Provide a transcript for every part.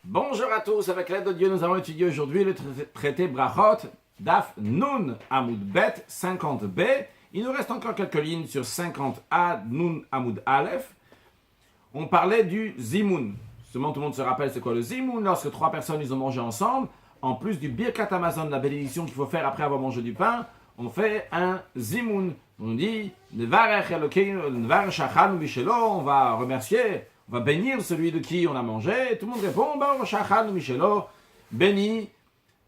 Bonjour à tous, avec l'aide de Dieu, nous allons étudier aujourd'hui le traité Brachot, Daf Nun Amud Bet 50b. Il nous reste encore quelques lignes sur 50a, Nun Amud Aleph. On parlait du Zimoun. Seulement tout le monde se rappelle c'est quoi le Zimoun. Lorsque trois personnes ils ont mangé ensemble, en plus du Birkat Hamazon, la bénédiction qu'il faut faire après avoir mangé du pain, on fait un Zimoun. On dit Nevarech Elokeinu, Nevarech Shachanu Mishelo, on va remercier. On va bénir celui de qui on a mangé. Tout le monde répond, Shachanu Mishelo, béni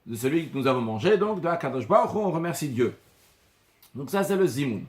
de celui que nous avons mangé. Donc, de Akadosh Baruch Hu, on remercie Dieu. Donc ça, c'est le Zimoun.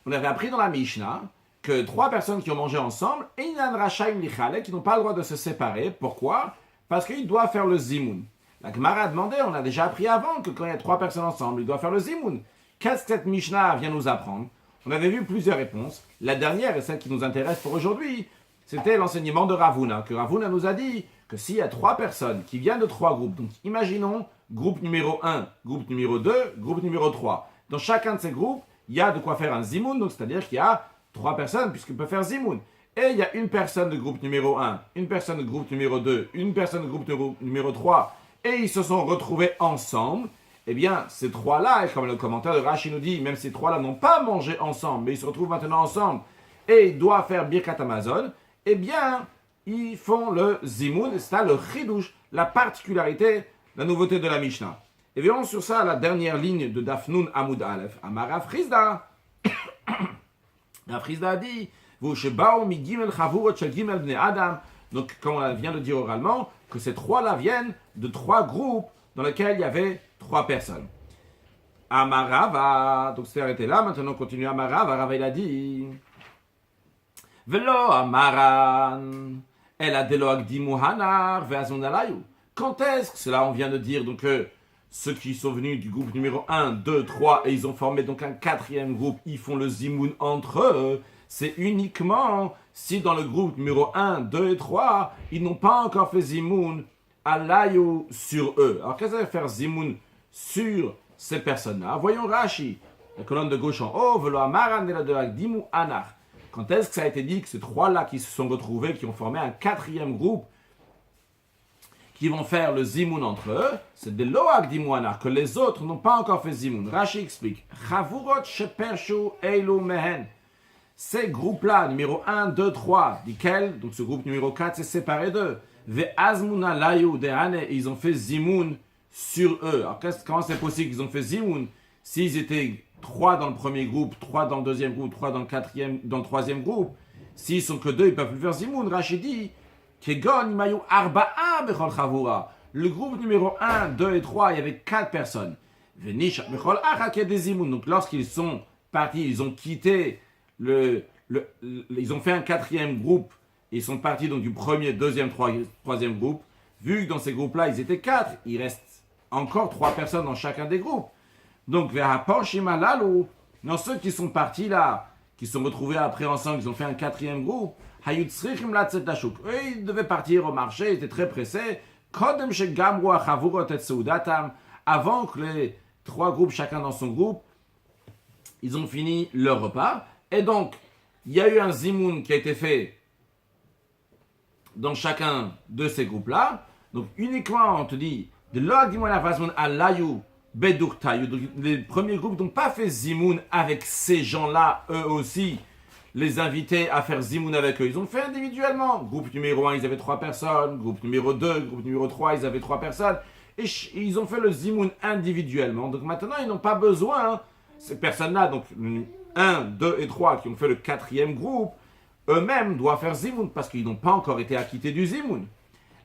On avait appris dans la Mishnah que trois personnes qui ont mangé ensemble, Einan Rashaim Lichale, qui n'ont pas le droit de se séparer. Pourquoi? Parce qu'ils doivent faire le Zimoun. La Gemara a demandé, on a déjà appris avant que quand il y a trois personnes ensemble, ils doivent faire le Zimoun. Qu'est-ce que cette Mishnah vient nous apprendre? On avait vu plusieurs réponses. La dernière est celle qui nous intéresse pour aujourd'hui. C'était l'enseignement de Ravuna, que Ravuna nous a dit que s'il y a trois personnes qui viennent de trois groupes, donc imaginons groupe numéro 1, groupe numéro 2, groupe numéro 3. Dans chacun de ces groupes, il y a de quoi faire un zimoun, donc c'est-à-dire qu'il y a trois personnes, puisqu'on peut faire zimoun. Et il y a une personne de groupe numéro 1, une personne de groupe numéro 2, une personne de groupe numéro 3, et ils se sont retrouvés ensemble. Eh bien, ces trois-là, et comme le commentaire de Rashi nous dit, même ces trois-là n'ont pas mangé ensemble, mais ils se retrouvent maintenant ensemble, et ils doivent faire Birkat Hamazon, eh bien, ils font le Zimoun, et c'est là le Chidouche, la particularité, la nouveauté de la Mishnah. Et verrons sur ça la dernière ligne de Daf Nun Amud Aleph. Amar Rav Chizda. Rav Chizda a dit, V'ushebao mi gimel chavurot shel gimel bnei Adam. Donc, comme on vient de dire oralement, que ces trois-là viennent de trois groupes dans lesquels il y avait trois personnes. Amar Rava, donc c'est arrêté là, maintenant on continue. Amar Rava, Rava il a dit... Velo amaran, el adelo agdimu hanar ve'azon alayu. Quand est-ce que cela on vient de dire donc ceux qui sont venus du groupe numéro 1, 2, 3 et ils ont formé donc un quatrième groupe, ils font le zimoun entre eux. C'est uniquement si dans le groupe numéro 1, 2 et 3, ils n'ont pas encore fait zimoun alayu sur eux. Alors qu'est-ce que ça veut faire zimoun sur ces personnes-là? Voyons Rashi, la colonne de gauche en haut, velo amaran el adelo agdimu hanar. Quand est-ce que ça a été dit que ces trois-là qui se sont retrouvés, qui ont formé un quatrième groupe, qui vont faire le zimoun entre eux, c'est de l'oak dimouanar, que les autres n'ont pas encore fait zimoun. Rashi explique, Chavurot shepershu eilu mehen. Ces groupes-là, numéro 1, 2, 3, desquels, donc ce groupe numéro 4 s'est séparé d'eux. Ve'azmuna layu dehane, ils ont fait zimoun sur eux. Alors comment c'est possible qu'ils ont fait zimoun s'ils étaient 3 dans le premier groupe, 3 dans le deuxième groupe, 3 dans le troisième groupe. S'ils sont que 2, ils peuvent plus faire zimoun. Rashi dit, Kegon imayu arba'a bechol chavura. Le groupe numéro 1, 2 et 3, il y avait 4 personnes. Venish bechol acha qui des zimoun. Donc lorsqu'ils sont partis, ils ont quitté ils ont fait un quatrième groupe. Ils sont partis donc du premier, deuxième, troisième groupe. Vu que dans ces groupes-là, ils étaient 4, il reste encore 3 personnes dans chacun des groupes. Donc, dans ceux qui sont partis là, qui se sont retrouvés après ensemble, ils ont fait un quatrième groupe, eux, ils devaient partir au marché, ils étaient très pressés. Avant que les 3 groupes, chacun dans son groupe, ils ont fini leur repas. Et donc, il y a eu un zimoun qui a été fait dans chacun de ces groupes-là. Donc, uniquement, on te dit, de l'ordimoun alayou, les premiers groupes n'ont pas fait zimoun avec ces gens-là, eux aussi, les invités à faire zimoun avec eux. Ils ont fait individuellement. Groupe numéro 1, ils avaient 3 personnes. Groupe numéro 2, groupe numéro 3, ils avaient 3 personnes. Et ils ont fait le zimoun individuellement. Donc maintenant, ils n'ont pas besoin, ces personnes-là, donc 1, 2 et 3 qui ont fait le quatrième groupe, eux-mêmes doivent faire zimoun parce qu'ils n'ont pas encore été acquittés du zimoun.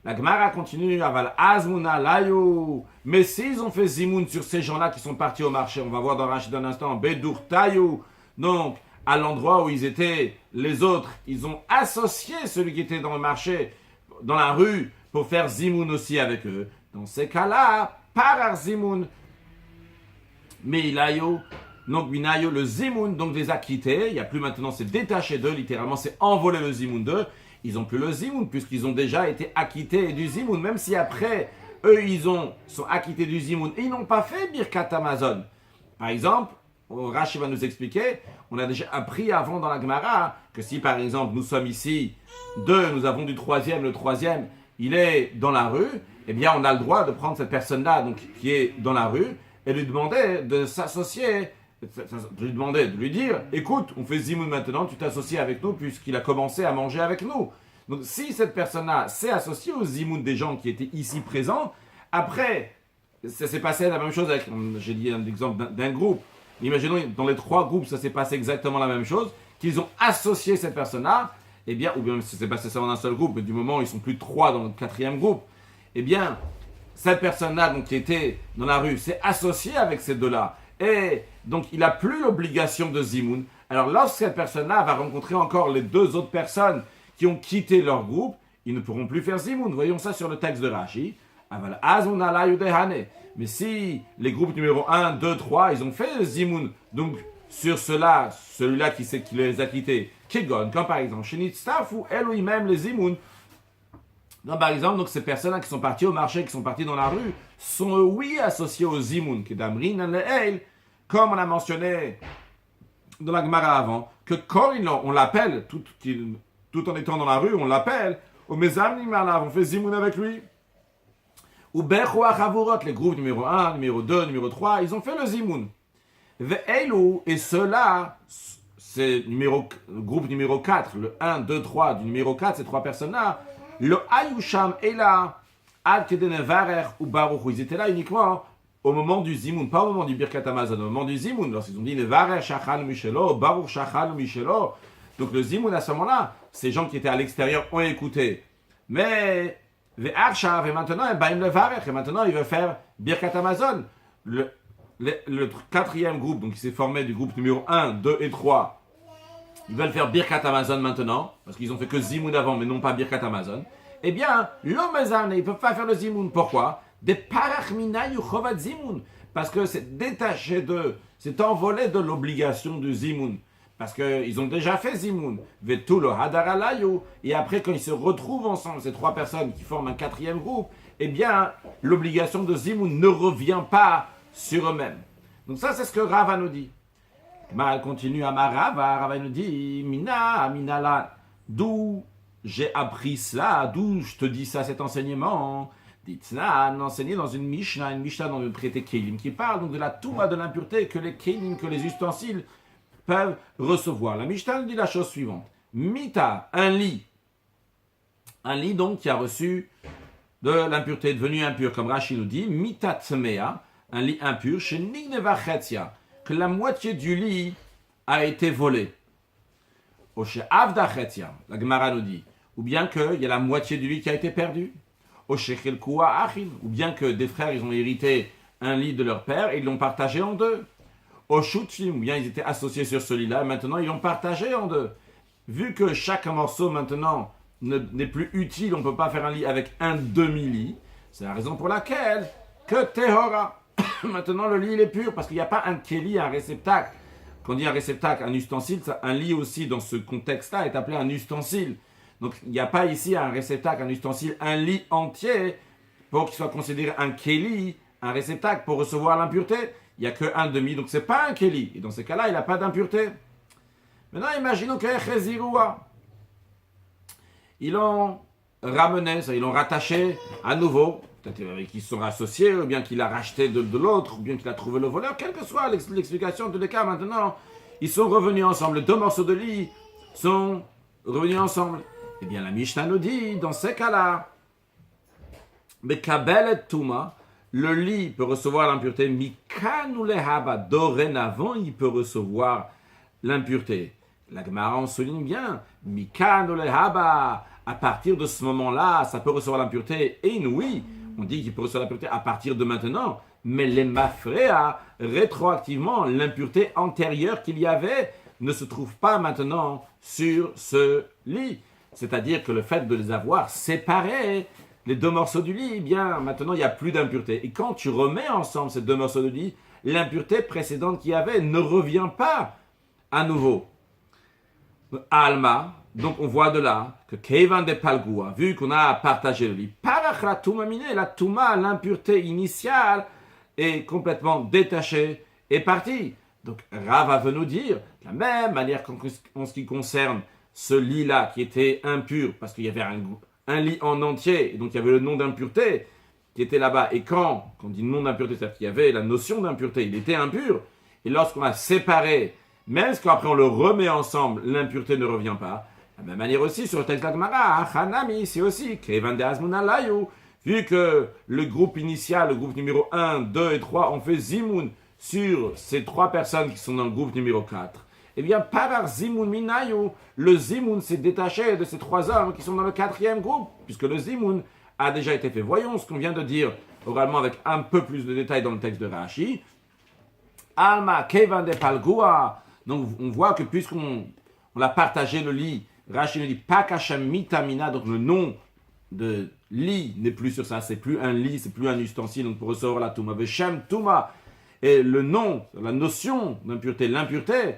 La Gemara continue, aval azmuna layu. Mais s'ils ont fait zimoun sur ces gens-là qui sont partis au marché, on va voir dans Rachid d'un instant, bedur tayu. Donc, à l'endroit où ils étaient, les autres, ils ont associé celui qui était dans le marché, dans la rue, pour faire zimoun aussi avec eux. Dans ces cas-là, parar zimoun. Mais ilayo, donc binayo, le zimoun, donc les a quittés. Il n'y a plus maintenant, c'est détaché d'eux, littéralement, c'est envolé le zimoun d'eux. Ils n'ont plus le zimoun, puisqu'ils ont déjà été acquittés du zimoun, même si après, eux, sont acquittés du zimoun, et ils n'ont pas fait Birkat Hamazon. Par exemple, Rashi va nous expliquer, on a déjà appris avant dans la Gemara, que si par exemple, nous sommes ici, 2, nous avons du troisième, le troisième, il est dans la rue, eh bien, on a le droit de prendre cette personne-là, donc, qui est dans la rue, et lui demander de s'associer, de lui dire, écoute, on fait Zimoun maintenant, tu t'associes avec nous, puisqu'il a commencé à manger avec nous. Donc, si cette personne-là s'est associée au Zimoun des gens qui étaient ici présents, après, ça s'est passé la même chose avec, j'ai dit un exemple d'un groupe. Imaginons, dans les 3 groupes, ça s'est passé exactement la même chose, qu'ils ont associé cette personne-là, eh bien, ou bien ça s'est passé ça dans un seul groupe, mais du moment où ils sont plus de 3 dans le 4e groupe, eh bien, cette personne-là, donc, qui était dans la rue, s'est associée avec ces deux-là. Et donc, il n'a plus l'obligation de Zimoun. Alors, lorsque cette personne-là va rencontrer encore les 2 autres personnes qui ont quitté leur groupe, ils ne pourront plus faire Zimoun. Voyons ça sur le texte de Rashi. Mais si les groupes numéro 1, 2, 3, ils ont fait Zimoun, donc sur celui-là qui les a quittés, Kegon, comme par exemple, Shenitztaf ou Elohim, les Zimoun. Donc, par exemple, donc, ces personnes qui sont parties au marché, qui sont parties dans la rue, sont oui associées au Zimoun, qui est d'Amrin Le'el, comme on a mentionné dans la Gemara avant, que quand on l'appelle, tout en étant dans la rue, on l'appelle, au Mezamnim Alav, on fait Zimoun avec lui. Ou Bechoach Havurot, les groupes numéro 1, numéro 2, numéro 3, ils ont fait le Zimoun. Ve'elu, et ceux-là, c'est le groupe numéro 4, le 1, 2, 3 du numéro 4, ces 3 personnes-là, le Ayusham est là, Ad Kedene Varer ou Baruch, ils étaient là uniquement au moment du Zimoun, pas au moment du Birkat Hamazon, au moment du Zimoun, lorsqu'ils ont dit le Varer Shachal Mishelo, Baruch Shachal Mishelo. Donc le Zimoun à ce moment-là, ces gens qui étaient à l'extérieur ont écouté. Mais, Ve'arshav, et maintenant, et maintenant, il veut faire Birkat Hamazon. Le 4e groupe, donc qui s'est formé du groupe numéro 1, 2 et 3, ils veulent faire Birkat Hamazon maintenant, parce qu'ils ont fait que Zimoun avant, mais non pas Birkat Hamazon. Eh bien, l'homme ils ne peuvent pas faire le Zimoun. Pourquoi? Des parachmina yuchovat Zimoun. Parce que c'est détaché c'est envolé de l'obligation du Zimoun. Parce qu'ils ont déjà fait Zimoun. Vetulo hadaralayu. Et après, quand ils se retrouvent ensemble, ces 3 personnes qui forment un 4e groupe, eh bien, l'obligation de Zimoun ne revient pas sur eux-mêmes. Donc ça, c'est ce que Rava nous dit. Elle continue à Rava nous dit, Mina là, d'où j'ai appris cela, d'où je te dis ça, cet enseignement. Ditznan, enseigné dans une Mishnah dans le traité Kélim, qui parle donc de la Touma, de l'impureté que les Kélim, que les ustensiles peuvent recevoir. La Mishnah nous dit la chose suivante. Mita, un lit donc qui a reçu de l'impureté, devenu impur, comme Rashi nous dit, Mita Tmea, un lit impur, chez Nigneva Chetia, que la moitié du lit a été volée. Oche Avda Chetia, la Gemara nous dit, ou bien qu'il y a la moitié du lit qui a été perdu. Oche Chelkua Achim, ou bien que des frères, ils ont hérité un lit de leur père et ils l'ont partagé en 2. Oshutim, ou bien ils étaient associés sur ce lit-là, et maintenant ils l'ont partagé en 2. Vu que chaque morceau maintenant n'est plus utile, on ne peut pas faire un lit avec un demi-lit, c'est la raison pour laquelle que Tehora. Maintenant le lit il est pur, parce qu'il n'y a pas un keli, un réceptacle. Quand on dit un réceptacle, un ustensile, un lit aussi dans ce contexte-là est appelé un ustensile. Donc il n'y a pas ici un réceptacle, un ustensile, un lit entier pour qu'il soit considéré un keli, un réceptacle pour recevoir l'impureté. Il n'y a qu'un demi, donc ce n'est pas un keli. Et dans ce cas-là, il n'a pas d'impureté. Maintenant, imaginons que Cheziroua, ils l'ont ramené, ils l'ont rattaché à nouveau, peut-être qu'ils se sont associés, ou bien qu'il a racheté de l'autre, ou bien qu'il a trouvé le voleur, quelle que soit l'explication de l'écart maintenant, ils sont revenus ensemble. Les 2 morceaux de lit sont revenus ensemble. Eh bien, la Mishnah nous dit, dans ces cas-là, Bekabel et Touma, le lit peut recevoir l'impureté, Mikanu lehaba, dorénavant, il peut recevoir l'impureté. La Gemara en souligne bien, Mikanu lehaba, à partir de ce moment-là, ça peut recevoir l'impureté. Et oui, on dit qu'il peut recevoir l'impureté à partir de maintenant, mais les mafréa, rétroactivement, l'impureté antérieure qu'il y avait ne se trouve pas maintenant sur ce lit. C'est-à-dire que le fait de les avoir séparés, les 2 morceaux du lit, eh bien, maintenant, il n'y a plus d'impureté. Et quand tu remets ensemble ces 2 morceaux de lit, l'impureté précédente qu'il y avait ne revient pas à nouveau. Alma, donc on voit de là que Kevan de Palgoua, vu qu'on a partagé le lit, Parach la Touma mine, la Touma, l'impureté initiale, est complètement détachée et partie. Donc Rava veut nous dire, de la même manière qu'en ce qui concerne ce lit-là qui était impur, parce qu'il y avait un lit en entier, et donc il y avait le nom d'impureté qui était là-bas. Et quand on dit nom d'impureté, c'est-à-dire qu'il y avait la notion d'impureté, il était impur. Et lorsqu'on a séparé, même qu'après on le remet ensemble, l'impureté ne revient pas. De la même manière aussi, sur le texte d'Agmara, Hanami, c'est aussi Kevan de Azmuna Layu. Vu que le groupe initial, le groupe numéro 1, 2 et 3, ont fait Zimoun sur ces 3 personnes qui sont dans le groupe numéro 4, eh bien, par Zimoun Minayu, le Zimoun s'est détaché de ces 3 hommes qui sont dans le 4e groupe, puisque le Zimoun a déjà été fait. Voyons ce qu'on vient de dire oralement avec un peu plus de détails dans le texte de Rashi. Alma Kevan de Palgua. Donc, on voit que puisqu'on a partagé le lit, Rashi nous dit Pakashem Mitamina, donc le nom de lit n'est plus sur ça, c'est plus un lit, c'est plus un ustensile, donc pour recevoir la Touma. Veshem Touma, et le nom, la notion d'impureté, l'impureté,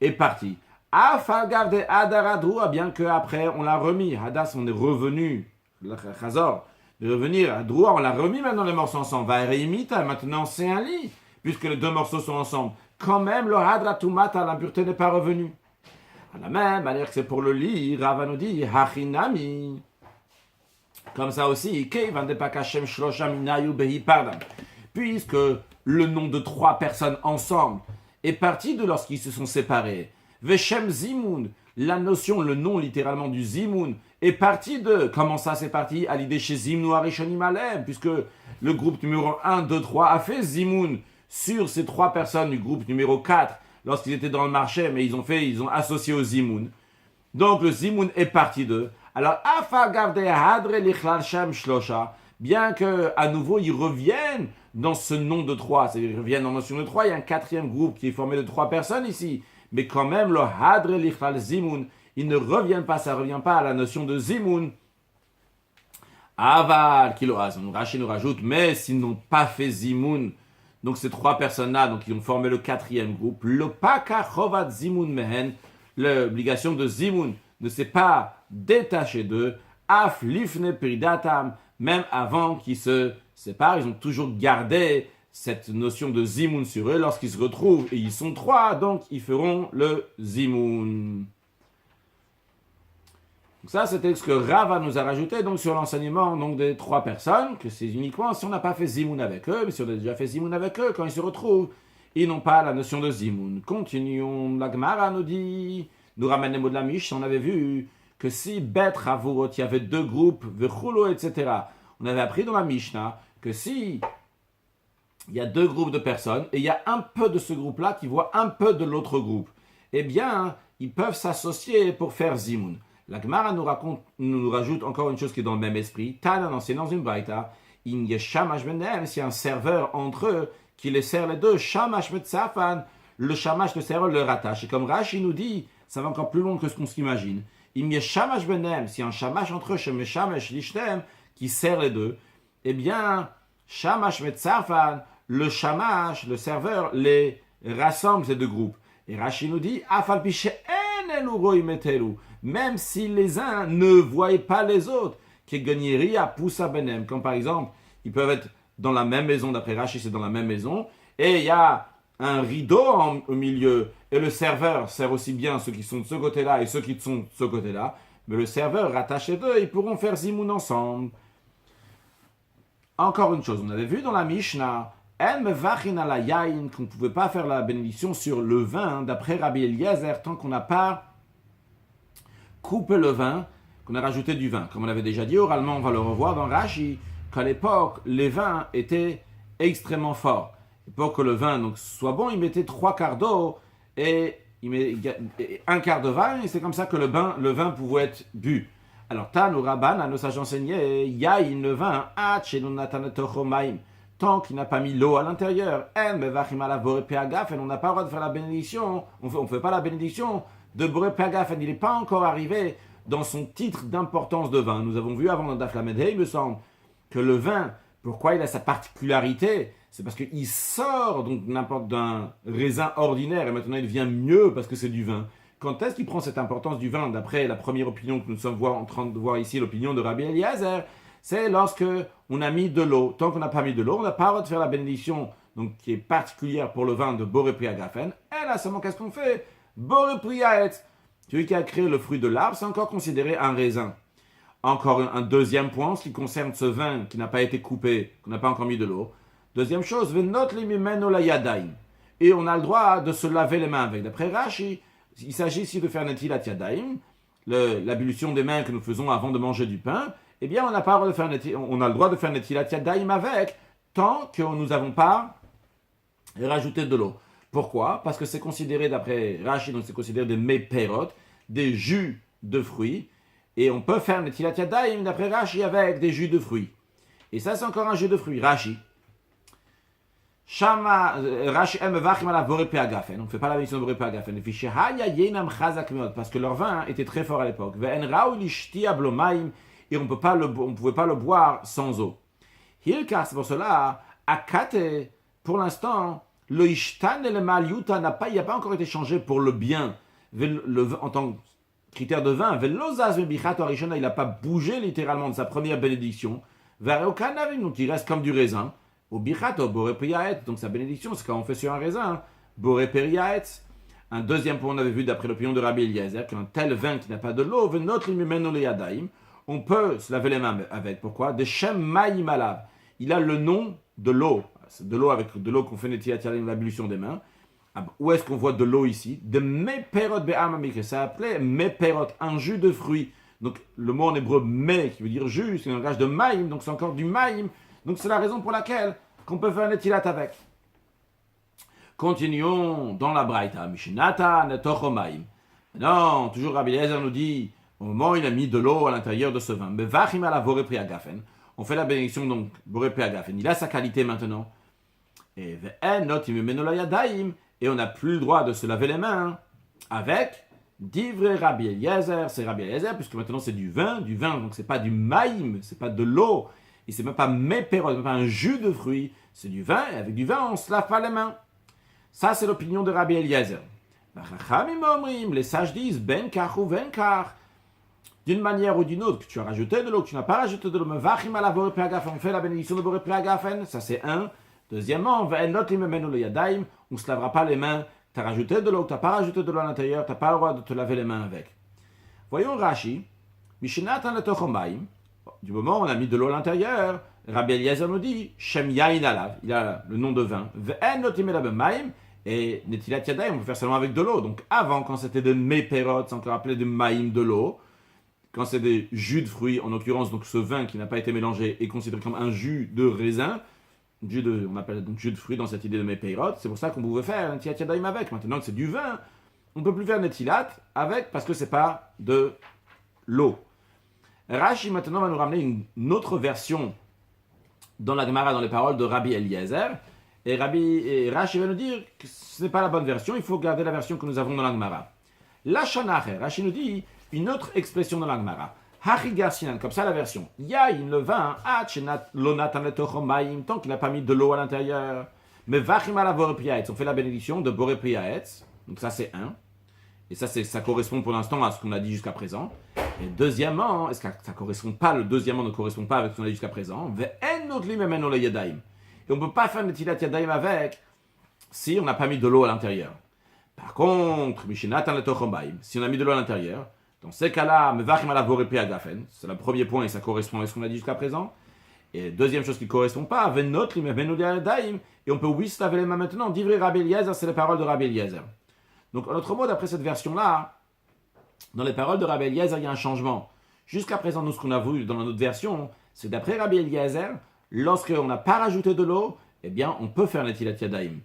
est partie. Afagav de Adaradou, bien qu'après on l'a remis. Hadas, on est revenu, le Chazor, de revenir à Droua, on l'a remis maintenant les morceaux ensemble. Vaereimita, maintenant c'est un lit, puisque les 2 morceaux sont ensemble. Quand même, le Hadratumata, l'impureté n'est pas revenue. À la même manière que c'est pour le lit, Rava nous dit Hachinami. Comme ça aussi, puisque le nom de 3 personnes ensemble est parti de lorsqu'ils se sont séparés. Veshem Zimoun, la notion, le nom littéralement du Zimoun, est parti de. Comment ça c'est parti? À l'idée chez Zimnu Arishonim Alem, puisque le groupe numéro 1, 2, 3 a fait Zimoun sur ces 3 personnes du groupe numéro 4 lorsqu'ils étaient dans le marché, mais ils ont associé au Zimoun. Donc le Zimoun est parti d'eux. Alors, bien que à nouveau ils reviennent dans ce nom de 3, c'est-à-dire ils reviennent dans la notion de 3, il y a un 4e groupe qui est formé de 3 personnes ici. Mais quand même, le Hadre Lichlal Zimoun, ils ne reviennent pas, ça ne revient pas à la notion de Zimoun. Aval, Kiloaz, Rashi nous rajoute, mais s'ils n'ont pas fait Zimoun, donc ces 3 personnes-là, donc ils ont formé le 4e groupe, le Paka Chovat Zimoun Mehen, l'obligation de Zimoun ne s'est pas détaché d'eux, Af Lifne Peridatam, même avant qu'ils se séparent, ils ont toujours gardé cette notion de Zimoun sur eux. Lorsqu'ils se retrouvent, et ils sont 3, donc ils feront le Zimoun. Donc ça, c'était ce que Rava nous a rajouté donc sur l'enseignement donc, des 3 personnes, que c'est uniquement si on n'a pas fait Zimoun avec eux, mais si on a déjà fait Zimoun avec eux, quand ils se retrouvent, ils n'ont pas la notion de Zimoun. Continuons, la Gemara nous dit, nous ramène les mots de la Mish, on avait vu que si Bet Ravurot, il y avait 2 groupes, Vechulo, etc., on avait appris dans la Mishnah que si il y a 2 groupes de personnes, et il y a un peu de ce groupe-là qui voit un peu de l'autre groupe, eh bien, ils peuvent s'associer pour faire Zimoun. La Gemara nous rajoute encore une chose qui est dans le même esprit. Tanan, c'est dans une baïta. Il y a Shamash Benem, s'il y a un serveur entre eux qui les sert les 2. Shamash Metzafan, le Shamash, le serveur, le rattache. Et comme Rashi nous dit, ça va encore plus loin que ce qu'on s'imagine. Il y a Shamash Benem, s'il y a un Shamash entre eux, Shamash Lishtem, qui sert les 2. Eh bien, Shamash Metzafan, le Shamash, le serveur, les rassemble ces 2 groupes. Et Rashi nous dit, Afal Piche En Metelu, même si les uns ne voient pas les autres, qui gagnerait à Poussa Benem, comme par exemple, ils peuvent être dans la même maison, d'après Rashi, c'est dans la même maison, et il y a un rideau au milieu, et le serveur sert aussi bien ceux qui sont de ce côté-là et ceux qui sont de ce côté-là, mais le serveur rattache les 2, ils pourront faire Zimoun ensemble. Encore une chose, on avait vu dans la Mishnah, qu'on ne pouvait pas faire la bénédiction sur le vin, d'après Rabbi Eliezer, tant qu'on n'a pas coupé le vin, qu'on a rajouté du vin. Comme on avait déjà dit oralement, on va le revoir dans Rashi, qu'à l'époque, les vins étaient extrêmement forts. Et pour que le vin donc, soit bon, il mettait 3 quarts d'eau et il met 1 quart de vin, et c'est comme ça que le vin pouvait être bu. Alors, Tanu Rabban, nos sages enseignaient, Yaïn le vin, tant qu'il n'a pas mis l'eau à l'intérieur, et on n'a pas le droit de faire la bénédiction, on ne fait pas la bénédiction de Boré Peagaf, il n'est pas encore arrivé dans son titre d'importance de vin. Nous avons vu avant dans Daf Lamed Hey, il me semble, que le vin, pourquoi il a sa particularité, c'est parce qu'il sort donc n'importe d'un raisin ordinaire et maintenant il devient mieux parce que c'est du vin. Quand est-ce qu'il prend cette importance du vin, d'après la première opinion que nous sommes en train de voir ici, l'opinion de Rabbi Eliezer, c'est lorsque on a mis de l'eau. Tant qu'on n'a pas mis de l'eau, on n'a pas le droit de faire la bénédiction donc, qui est particulière pour le vin de Boré Priagafen. Et là seulement, qu'est-ce qu'on fait? Boré Priaet, celui qui a créé le fruit de l'arbre, c'est encore considéré un raisin. Encore un deuxième point, ce qui concerne ce vin qui n'a pas été coupé, qu'on n'a pas encore mis de l'eau. Deuxième chose, et on a le droit de se laver les mains avec. D'après Rashi, il s'agit ici de faire netilat yadayim, l'ablution des mains que nous faisons avant de manger du pain. Eh bien, on a le droit de faire netilat yadayim avec, tant que nous n'avons pas rajouté de l'eau. Pourquoi? Parce que c'est considéré, d'après Rashi, donc c'est considéré des meperot, des jus de fruits. Et on peut faire netilat yadayim, d'après Rashi, avec des jus de fruits. Et ça, c'est encore un jus de fruits. Rashi. Rashi vachim ala boré peagafen. On ne fait pas la bénédiction de boré peagafen. Parce que leur vin était très fort à l'époque. Et on ne pouvait pas le boire sans eau. Hilka, c'est pour cela, akate, pour l'instant, le ishtan et le maliuta il n'a pas encore été changé pour le bien. En tant que critère de vin, il n'a pas bougé littéralement de sa première bénédiction. Donc il reste comme du raisin. Donc sa bénédiction, c'est quand on fait sur un raisin. Un deuxième point, on avait vu d'après l'opinion de Rabbi Eliezer, qu'un tel vin qui n'a pas de l'eau, on peut se laver les mains avec. Pourquoi? De Shem Maïm Alav. Il a le nom de l'eau. C'est de l'eau avec de l'eau qu'on fait l'ablution des mains. Où est-ce qu'on voit de l'eau ici? De Meperot Be'amamikre. Ça appelait Meperot, un jus de fruits. Donc le mot en hébreu me, qui veut dire jus, c'est un langage de Maïm, donc c'est encore du Maïm. Donc c'est la raison pour laquelle qu'on peut faire un netilat avec. Continuons dans la Braïta. Mishinata netocho Maïm. Non, toujours Rabbi Eliezer nous dit, au moment où il a mis de l'eau à l'intérieur de ce vin, Mevachim ala boré priagafen. On fait la bénédiction donc boré priagafen. Il a sa qualité maintenant. Et on n'a plus le droit de se laver les mains avec d'ivre Rabbi Eliezer. C'est Rabbi Eliezer puisque maintenant c'est du vin, donc c'est pas du maïm, c'est pas de l'eau, et c'est même pas mépérot, même pas un jus de fruits, c'est du vin, et avec du vin on se lave pas les mains. Ça c'est l'opinion de Rabbi Eliezer. Les sages disent ben kach ou ben kach. D'une manière ou d'une autre, que tu as rajouté de l'eau, que tu n'as pas rajouté de l'eau, on fait la bénédiction de boré priagafen, ça c'est un. Deuxièmement, on ne se lavera pas les mains. Tu as rajouté de l'eau, tu n'as pas rajouté de l'eau à l'intérieur, tu n'as pas le droit de te laver les mains avec. Voyons Rashi. Du moment où on a mis de l'eau à l'intérieur, Rabbi Eliezer nous dit Shem Yain Alav, il a le nom de vin. Et Netilat Yadayim, on peut faire seulement avec de l'eau. Donc avant, quand c'était de Meperot, c'est encore appelé de Maïm, de l'eau. Quand c'est des jus de fruits, en l'occurrence, donc ce vin qui n'a pas été mélangé est considéré comme un jus de raisin. On appelle donc jus de fruits dans cette idée de Mepeirot. C'est pour ça qu'on pouvait faire un Netilat Yadayim avec. Maintenant que c'est du vin, on ne peut plus faire Netilat avec parce que c'est pas de l'eau. Rashi maintenant va nous ramener une autre version dans la Gemara, dans les paroles de Rabbi Eliezer. Et Rashi va nous dire que ce n'est pas la bonne version, il faut garder la version que nous avons dans la Gemara. La Shanacher, Rashi nous dit une autre expression dans la Gemara. Hachigarsinan, comme ça la version. Yain, le vin, tant qu'il n'a pas mis de l'eau à l'intérieur. Mais vachim ala boré priaetz, on fait la bénédiction de boré priaetz. Donc ça c'est un. Et ça correspond pour l'instant à ce qu'on a dit jusqu'à présent. Et deuxièmement, est-ce que ça correspond pas, le deuxièmement ne correspond pas avec ce qu'on a dit jusqu'à présent. Et on ne peut pas faire netilat yadayim avec si on n'a pas mis de l'eau à l'intérieur. Par contre, si on a mis de l'eau à l'intérieur, dans ces cas-là, c'est le premier point et ça correspond à ce qu'on a dit jusqu'à présent. Et deuxième chose qui ne correspond pas, et on peut oui se laver les mains maintenant. Divrei Rabbi Eliezer, c'est les paroles de Rabbi Eliezer. Donc, en autre mot, d'après cette version-là, dans les paroles de Rabbi Eliezer, il y a un changement. Jusqu'à présent, nous, ce qu'on a vu dans notre version, c'est que d'après Rabbi Eliezer, lorsqu'on n'a pas rajouté de l'eau, eh bien, on peut faire netilat yadayim.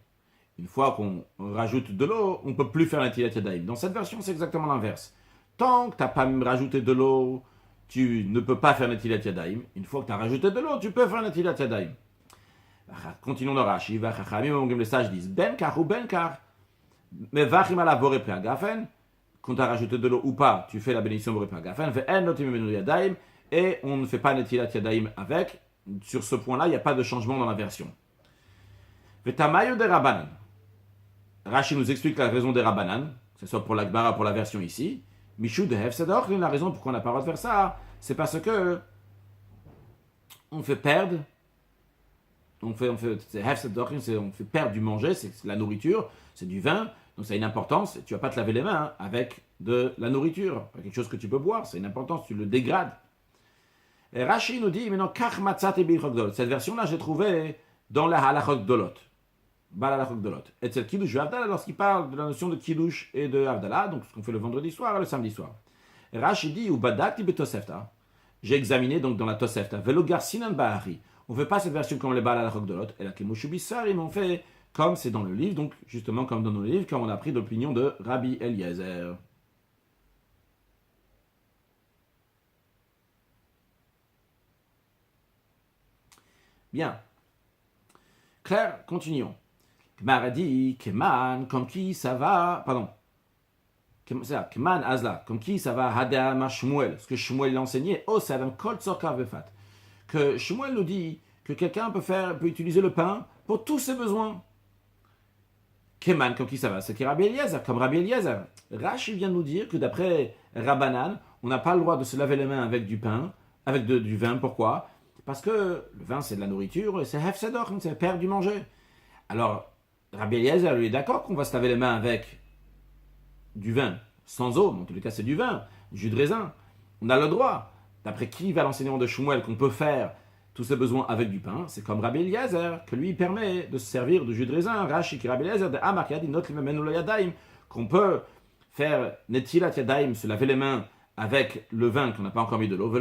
Une fois qu'on rajoute de l'eau, on ne peut plus faire netilat yadayim. Dans cette version, c'est exactement l'inverse. Tant que tu n'as pas rajouté de l'eau, tu ne peux pas faire netilat yadayim. Une fois que tu as rajouté de l'eau, tu peux faire netilat yadayim. Continuons dans Rashi. Les sages disent ben kar ou ben kar. Mais vachim ala boré priagafen. Quand tu as rajouté de l'eau ou pas, tu fais la bénédiction boré priagafen. Et on ne fait pas netilat yadayim avec. Sur ce point-là, il n'y a pas de changement dans la version. Vetamayo de Rabbanan. Rashi nous explique la raison des Rabbanan, que ce soit pour la Gemara, pour la version ici. Michou de Hefsedor, la raison pourquoi on n'a pas le droit de faire ça, c'est parce que on fait perdre, on fait perdre du manger, c'est la nourriture, c'est du vin, donc ça a une importance, tu ne vas pas te laver les mains avec de la nourriture, quelque chose que tu peux boire, c'est une importance, tu le dégrades. Et Rashi nous dit, maintenant, Kach Matzati Bilchot Gdolot. Cette version-là, j'ai trouvé dans la Halachot Gdolot. Balachot Gdolot. Et c'est le Kiddush et Havdalah lorsqu'il parle de la notion de Kiddush et de Havdalah, donc ce qu'on fait le vendredi soir et le samedi soir. Et Rashi dit, ou Badakti Betosefta. J'ai examiné donc dans la Tosefta. Velo Garsinan Bahari. On ne fait pas cette version comme les Balachot Gdolot. Et la Kemoshubissar, ils m'ont fait comme c'est dans le livre, donc justement comme dans nos livres, comme on a appris de l'opinion de Rabbi Eliezer. Bien. Claire, continuons. Gmar a dit, Keman, comme qui ça va, pardon, Keman Azla, comme qui ça va, Hadama Shmuel, ce que Shmuel l'a enseigné, Osadam Kol Tzorka Vefat, que Shmuel nous dit que quelqu'un peut utiliser le pain pour tous ses besoins. Keman, comme qui ça va, c'est qui Rabbi Eliezer, comme Rabbi Eliezer. Rashi vient de nous dire que d'après Rabbanan, on n'a pas le droit de se laver les mains avec du pain, avec du vin, pourquoi? Parce que le vin, c'est de la nourriture, et c'est hefsedor, c'est perdre du manger. Alors, Rabbi Eliezer, lui, est d'accord qu'on va se laver les mains avec du vin, sans eau, en tous les cas, c'est du vin, du jus de raisin. On a le droit. D'après qui va l'enseignement de Shmuel qu'on peut faire tous ses besoins avec du pain? C'est comme Rabbi Eliezer, que lui permet de se servir de jus de raisin. Rashi, qui Rabbi Eliezer, de Amar, qui a dit, qu'on peut faire Netilat Yadaim, se laver les mains avec le vin qu'on n'a pas encore mis de l'eau.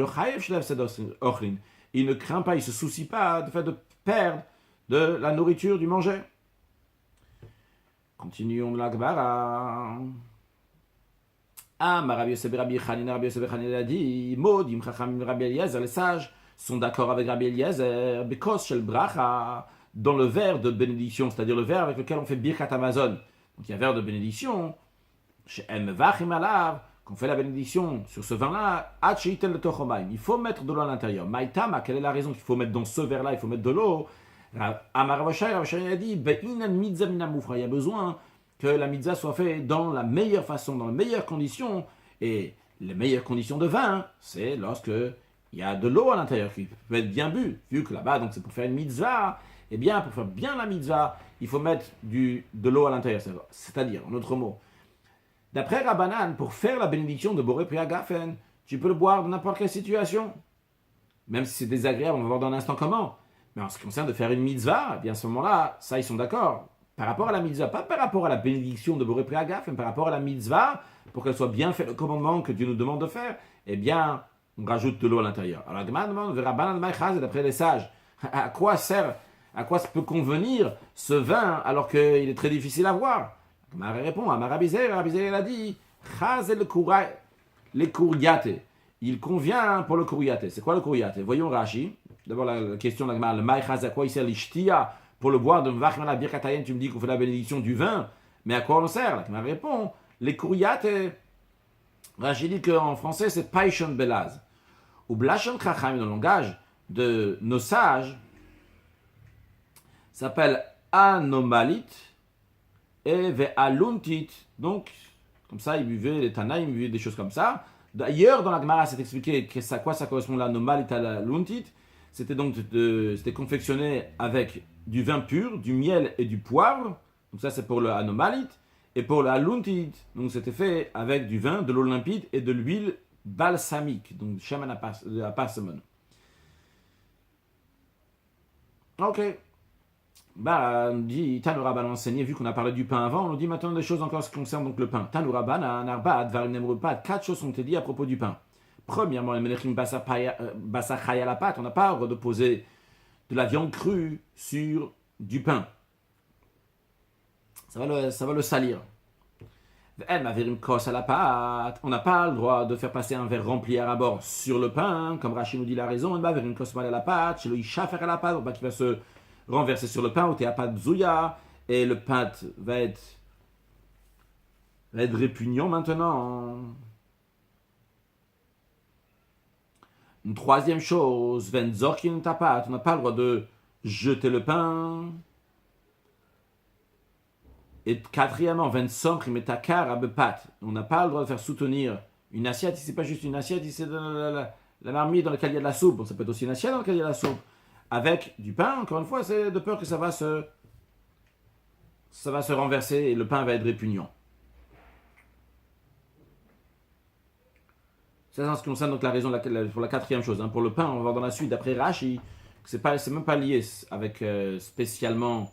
Il ne craint pas, il ne se soucie pas du fait de perdre de la nourriture, du manger. Continuons la Gemara. Rabbi Yosef Rabbi Chanina a dit, Modim Chachamim Rabbi Eliezer, les sages sont d'accord avec Rabbi Eliezer, Bekos Shel Bracha, dans le verre de bénédiction, c'est-à-dire le verre avec lequel on fait Birkat Hamazon. Donc il y a un verre de bénédiction, chez El Mevachim Alav, qu'on fait la bénédiction sur ce vin-là, il faut mettre de l'eau à l'intérieur. Maïtama, quelle est la raison qu'il faut mettre dans ce verre-là, il faut mettre de l'eau? Amar Ravashai a dit, il y a besoin que la mitzvah soit faite dans la meilleure façon, dans les meilleures conditions. Et les meilleures conditions de vin, c'est lorsque il y a de l'eau à l'intérieur qui peut être bien bu. Vu que là-bas, donc c'est pour faire une mitzvah, eh bien, pour faire bien la mitzvah, il faut mettre de l'eau à l'intérieur. C'est-à-dire, en d'autres mots, d'après Rabbanan, pour faire la bénédiction de Boré Pri Hagafen, tu peux le boire dans n'importe quelle situation. Même si c'est désagréable, on va voir dans un instant comment. Mais en ce qui concerne de faire une mitzvah, eh bien à ce moment-là, ça, ils sont d'accord. Par rapport à la mitzvah, pas par rapport à la bénédiction de Boré Pri Hagafen, par rapport à la mitzvah, pour qu'elle soit bien faite, le commandement que Dieu nous demande de faire, eh bien, on rajoute de l'eau à l'intérieur. Alors, la demande demande, Rabbanan Maïchaz, d'après les sages, à quoi peut convenir ce vin alors qu'il est très difficile à voir? Mara répond à Marabizel, il a dit, le kouriate. Il convient pour le kouriate. C'est quoi le kouriate? Voyons Rashi. D'abord la question de la Gemara, le maïchaz, à quoi il sert l'ishtia? Pour le boire de Mvachman la birkatayen, tu me dis qu'on fait la bénédiction du vin, mais à quoi on sert? La Gemara répond, les kouriate. Rashi dit qu'en français c'est paishon belaz. Ou blashon chacham, dans le langage de nos sages, s'appelle anomalit. Et ve'aluntit, donc, comme ça, ils buvaient les Tanaïm, ils buvaient des choses comme ça. D'ailleurs, dans la Gemara, c'est expliqué à quoi ça correspond l'anomalit à la luntit. C'était donc c'était confectionné avec du vin pur, du miel et du poivre. Donc ça, c'est pour le anomalit. Et pour la luntit, donc c'était fait avec du vin, de l'eau limpide et de l'huile balsamique, donc shaman aparsamon. Ok. On dit, Tanouraban enseigné, vu qu'on a parlé du pain avant, on nous dit maintenant des choses encore ce qui concerne donc le pain. Tanouraban, un arbat, varim nemrupat, 4 choses ont été dites à propos du pain. Premièrement, les menechim basachaya la pâte, on n'a pas le droit de poser de la viande crue sur du pain. Ça va le salir. On n'a pas le droit de faire passer un verre rempli à bord sur le pain, comme Rachid nous dit la raison. On va vers une kosmal à la pâte, chez le ishafer à la pâte, qui va se renverser sur le pain, ou t'es à pâte zouya, et le pain va être répugnant maintenant. Une troisième chose, venzorkin tapat, on n'a pas le droit de jeter le pain. Et quatrièmement, venzorkin metakar abepat, on n'a pas le droit de faire soutenir une assiette, c'est pas juste une assiette, c'est la marmite dans laquelle il y a de la soupe, bon, ça peut être aussi une assiette dans laquelle il y a de la soupe. Avec du pain, encore une fois, c'est de peur que ça va se renverser et le pain va être répugnant. Ça, c'est en ce qui concerne donc la raison pour la quatrième chose. Pour le pain, on va voir dans la suite, d'après Rashi, que c'est même pas lié avec spécialement,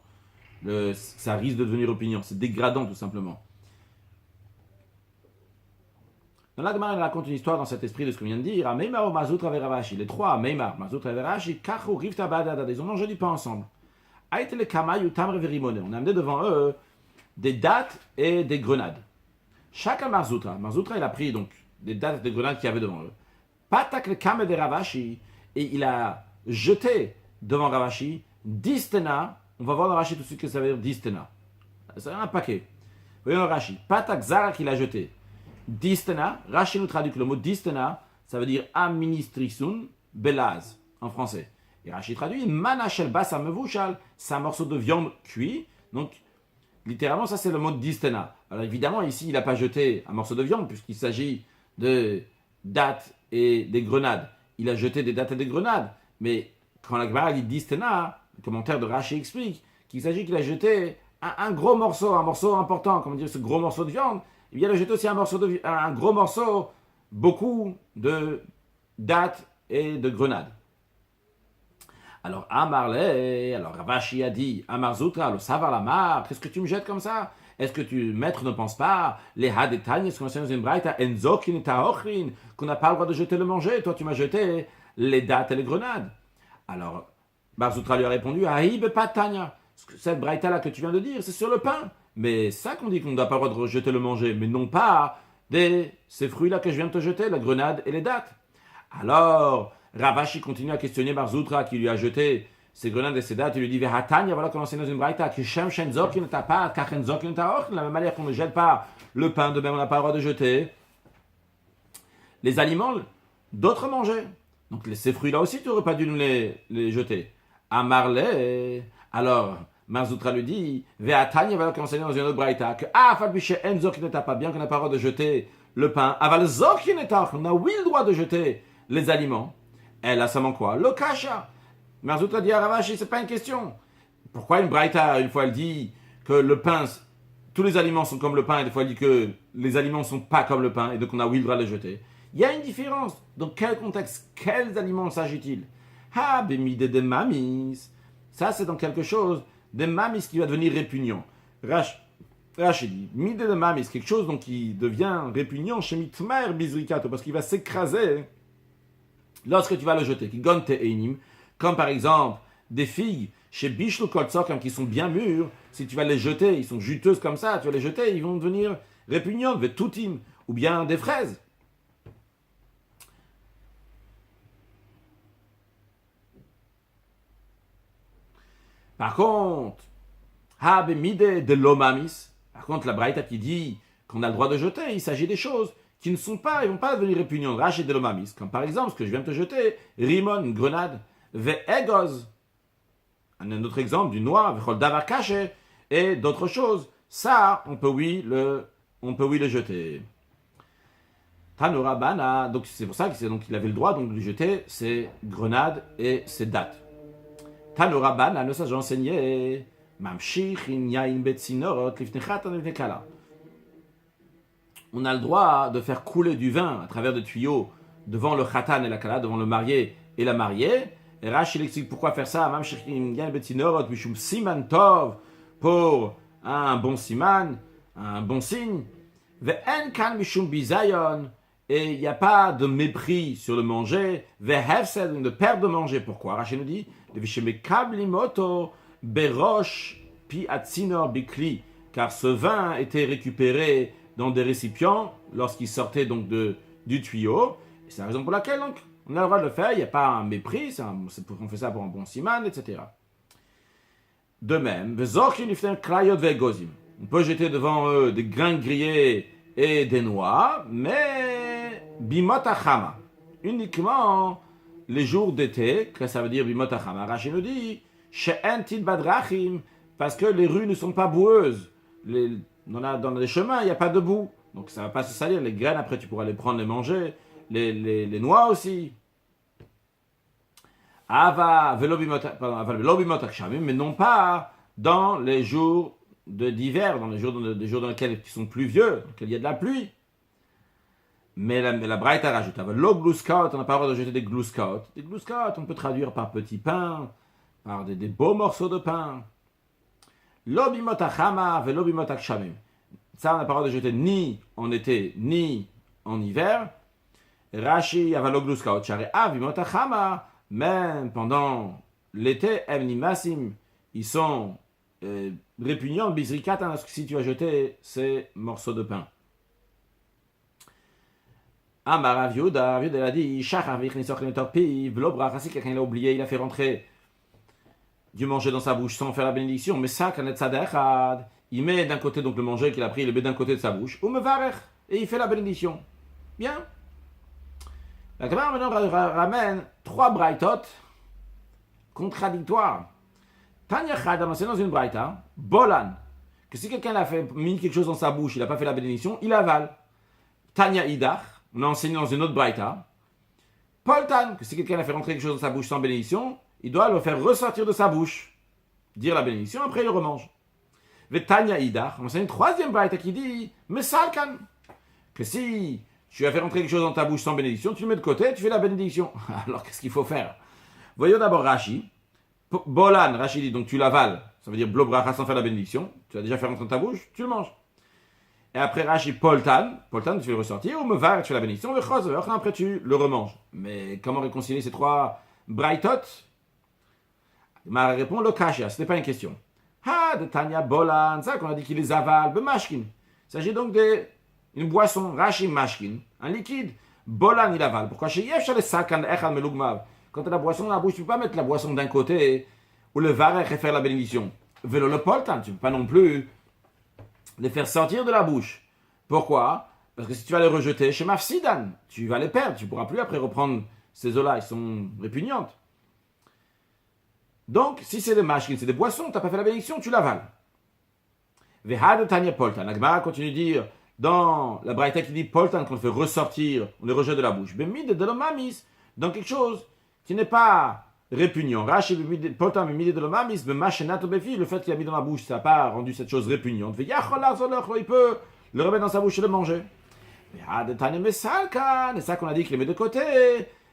ça risque de devenir opinion. C'est dégradant tout simplement. Dans la Gemara, elle raconte une histoire dans cet esprit de ce qu'on vient de dire. À Meimar ou Mazoutra et Ravashi, les trois, Meimar, Mazoutra et Ravashi, Kachou, Rivta Badada, ils ont mangé du pain ensemble. Aïtele Kamayu Tamre Verimone. On a amené devant eux des dattes et des grenades. Chacun Mazoutra, il a pris donc des dattes et des grenades qu'il y avait devant eux. Patak le Kame de Ravashi, et il a jeté devant Ravashi 10 tena. On va voir dans Rashi tout de suite que ça veut dire 10 tena. C'est un paquet. Voyons Rashi. Patak Zara qu'il a jeté. Distena, Rashi nous traduit que le mot distena, ça veut dire administrisun belaz en français. Et Rashi traduit manachel basa mevushal, c'est un morceau de viande cuit. Donc, littéralement, ça c'est le mot distena. Alors évidemment, ici, il n'a pas jeté un morceau de viande, puisqu'il s'agit de dattes et des grenades. Il a jeté des dattes et des grenades. Mais quand la Gemara dit distena, le commentaire de Rashi explique qu'il s'agit qu'il a jeté un gros morceau, un morceau important, comment dire, ce gros morceau de viande. Il vient de jeter aussi un gros morceau, beaucoup de dattes et de grenades. Alors, Amarle, alors Ravashi a dit, Amar Zutra, le savar lamar, qu'est-ce que tu me jettes comme ça? Est-ce que maître ne pense pas, les hadetagnes, ce qu'on enseigne dans une braïta, enzokin taochin, qu'on n'a pas le droit de jeter le manger, toi tu m'as jeté les dattes et les grenades. Alors, Barzutra lui a répondu, Aïbe patanya, cette braïta là que tu viens de dire, c'est sur le pain. Mais ça qu'on dit qu'on n'a pas le droit de rejeter le manger, mais non pas ces fruits-là que je viens de te jeter, la grenade et les dattes. Alors, Ravashi continue à questionner Barzoutra qui lui a jeté ces grenades et ces dattes. Il lui dit, Vehatanya, voilà qu'on enseigne dans une braïta, que Shem Shen Zokin ne t'a pas, Kachen Zokin ne t'a de la même manière qu'on ne jette pas le pain, de même on n'a pas le droit de jeter les aliments d'autres manger. Donc ces fruits-là aussi, tu n'aurais pas dû nous les jeter. Amarle, alors... Marzoutra lui dit, Ve'atanya va enseigner dans une autre braïta que Fabiche Enzo qui ne t'a pas bien qu'on n'a pas le droit de jeter le pain. Aval Zoki netach, on a oui le droit de jeter les aliments. Elle a seulement quoi? Le kasha. Marzoutra dit à Ravashi, c'est pas une question. Pourquoi une braïta, une fois elle dit que le pain, tous les aliments sont comme le pain, et des fois elle dit que les aliments ne sont pas comme le pain, et donc on a oui le droit de les jeter. Il y a une différence. Dans quel contexte, quels aliments s'agit-il? Ah, bemide de mamis. Ça, c'est dans quelque chose de mamis qui va devenir répugnant. Rashi dit, mide de mamis, quelque chose donc qui devient répugnant chez mitmer bizrikato, parce qu'il va s'écraser lorsque tu vas le jeter. Qui gonte einim, comme par exemple des figues chez Bishlo Koltsok qui sont bien mûres, si tu vas les jeter, ils sont juteuses comme ça, tu vas les jeter, ils vont devenir répugnants, vetutim, ou bien des fraises. Par contre, Habemide de l'omamis, par contre, la braïta qui dit qu'on a le droit de jeter, il s'agit des choses qui ne sont pas, ils ne vont pas devenir répugnantes. Rachet de l'omamis, comme par exemple ce que je viens de te jeter, rimon, une grenade, ve'egoz, un autre exemple du noir, ve'chol davar caché, et d'autres choses. Ça, on peut oui le jeter. Tanora bana, donc c'est pour ça qu'il avait le droit donc, de lui jeter ses grenades et ses dattes. Tanora bana, le sage enseigné, mamshich in yain betzinorot lifnechatan lifnekala. On a le droit de faire couler du vin à travers des tuyaux devant le khatan et la kala, devant le marié et la mariée. Et Rashi il explique pourquoi faire ça. Mamshich in yain betzinorot mishum siman tov, pour un bon siman, un bon signe. Ve'en kan mishum bizayon, et il n'y a pas de mépris sur le manger. Ve'hefsed, de perte de manger. Pourquoi? Rashi nous dit, limoto berosh pi atzinor bikli, car ce vin était récupéré dans des récipients lorsqu'il sortait donc du tuyau. Et c'est la raison pour laquelle donc, on a le droit de le faire. Il n'y a pas un mépris, on fait ça pour un bon siman, etc. De même, on peut jeter devant eux des grains grillés et des noix, mais bimot achama, uniquement les jours d'été, que ça veut dire bimot achama. Rashi nous dit, she'entin badrachim, parce que les rues ne sont pas boueuses. Dans les chemins, il n'y a pas de boue, donc ça ne va pas se salir. Les graines, après, tu pourras les prendre, les manger. Les noix aussi. Ava velobimot akshamim, mais non pas dans les jours d'hiver, dans les jours dans lesquels ils sont pluvieux, dans lesquels il y a de la pluie. Mais la Braïta rajoute, lo gluskaot, on n'a pas le droit de jeter des gluskaot. Des gluskaot, on peut traduire par petit pain, par des beaux morceaux de pain. Lo bimot achama ve lo bimot akshamim. Ça, on n'a pas le droit de jeter ni en été, ni en hiver. Rashi avalo gluskaot, share avimot achama, même pendant l'été, emni masim, ils sont répugnants, bisrikatan, si tu vas jeter ces morceaux de pain. Amar Rav Yehuda a dit, Shachar v'ichnissok l'etopi, v'lo bracha, si quelqu'un l'a oublié, il a fait rentrer du manger dans sa bouche sans faire la bénédiction, mais ça, kanet sadechad, il met d'un côté donc le manger qu'il a pris, il le met d'un côté de sa bouche, ou me varech, et il fait la bénédiction. Bien. La Gemara maintenant ramène 3 braïtot contradictoires. Tanya Chad a mentionné dans une braïta, Bolan, que si quelqu'un a mis quelque chose dans sa bouche, il n'a pas fait la bénédiction, il avale. Tanya Idach, on a enseigné dans une autre braïta, Poltan, que si quelqu'un a fait rentrer quelque chose dans sa bouche sans bénédiction, il doit le faire ressortir de sa bouche, dire la bénédiction, après il le remange. Tanya Idach, on a enseigné une troisième braïta qui dit, Mesalkan, que si tu as fait rentrer quelque chose dans ta bouche sans bénédiction, tu le mets de côté, tu fais la bénédiction. Alors qu'est-ce qu'il faut faire? Voyons d'abord Rashi. Bolan, Rashi dit, donc tu l'avales, ça veut dire blobracha sans faire la bénédiction, tu as déjà fait rentrer dans ta bouche, tu le manges. Et après Rashi, Poltan, tu fais le ressortir, ou Mevar, tu fais la bénédiction, après tu le remanges. Mais comment réconcilier ces 3 braïtot? Ma réponse, le kasha, ce n'est pas une question. De Tanya Bolan, ça qu'on a dit qu'il les avale, mashkin. Il s'agit donc d'une boisson, Rashi mashkin, un liquide. Bolan, il avale. Pourquoi chez Yef, les sakan echal melugmav? Quand tu as la boisson dans la bouche, tu ne peux pas mettre la boisson d'un côté ou le varech et faire la bénédiction. Velo le poltan, tu ne peux pas non plus les faire sortir de la bouche. Pourquoi? Parce que si tu vas les rejeter chez Mafsidan, tu vas les perdre. Tu ne pourras plus après reprendre ces eaux-là, ils sont répugnantes. Donc, si c'est des mashkin, c'est des boissons, tu n'as pas fait la bénédiction, tu l'avales. Vehad Tanya Poltan. La Gemara continue de dire, dans la braïta qui dit Poltan, qu'on fait ressortir, on les rejette de la bouche. Bemide de l'omamis, dans quelque chose qui n'est pas répugnant. Rashi, Poltan, bemide de l'omamis, bemachenat befi, le fait qu'il a mis dans la bouche, ça n'a pas rendu cette chose répugnante. Il peut le remettre dans sa bouche et le manger. Vehad Tanya Mesalkan, c'est ça qu'on a dit qu'il les met de côté.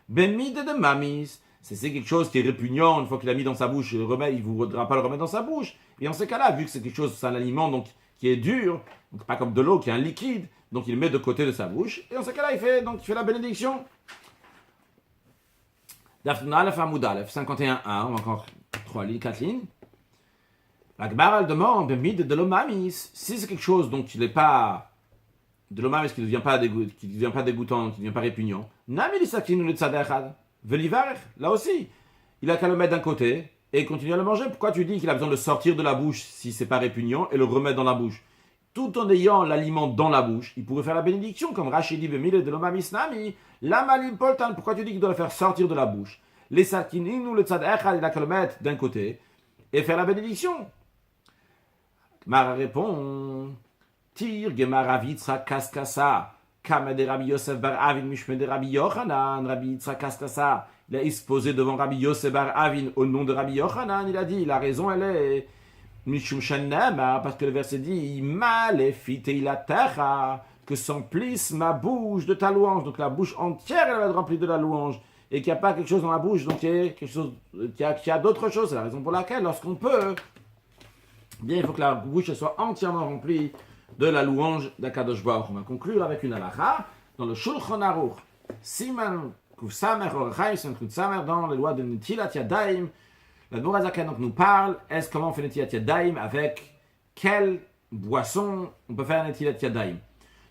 Bemide de mamis. C'est quelque chose qui est répugnant, une fois qu'il a mis dans sa bouche, il ne voudra pas le remettre dans sa bouche. Et en ces cas-là, vu que c'est quelque chose, c'est un aliment donc, qui est dur, donc pas comme de l'eau, qui est un liquide, donc il le met de côté de sa bouche. Et en ces cas-là, il fait la bénédiction. Daf Aleph Amud Aleph, 51.1, on a encore 4 lignes. La Gemara demande, de l'omamis, si c'est quelque chose donc qui n'est pas de l'omamis, qui ne devient pas dégoûtant, qui ne devient pas répugnant, Nami l'isakinu le tzadechad. Là aussi, il a qu'à le mettre d'un côté et continuer à le manger. Pourquoi tu dis qu'il a besoin de le sortir de la bouche si c'est pas répugnant et le remettre dans la bouche? Tout en ayant l'aliment dans la bouche, il pourrait faire la bénédiction comme Rashi dit Bemile de l'omamis nami, la malim poltan. Pourquoi tu dis qu'il doit le faire sortir de la bouche? Les sakinin ou le tzad echad, il a qu'à le mettre d'un côté et faire la bénédiction. Mara répond Tir gemara vitra kaskasa. De Rabbi Yosef bar Avin, Mishme de Rabbi Yochanan, Rabbi Yitzhak Kastasa. Il a exposé devant Rabbi Yosef bar Avin au nom de Rabbi Yochanan. Il a dit, la raison elle est Mishum Shanama, parce que le verset dit Malefite la terra, que s'emplisse ma bouche de ta louange. Donc la bouche entière elle va être remplie de la louange. Et qu'il n'y a pas quelque chose dans la bouche, donc il y a quelque chose, qu'il y a d'autres choses. C'est la raison pour laquelle, lorsqu'on peut, bien il faut que la bouche soit entièrement remplie de la louange d'Akadosh Baruch. On va conclure avec une halakha dans le Shulchan Aruch, Siman Kuf Samer Orchaim Kuf Samer, dans les lois de Netilat Yadayim. La Dmor HaZaken nous parle, comment on fait Netilat Yadayim, avec quelle boisson on peut faire Netilat Yadayim.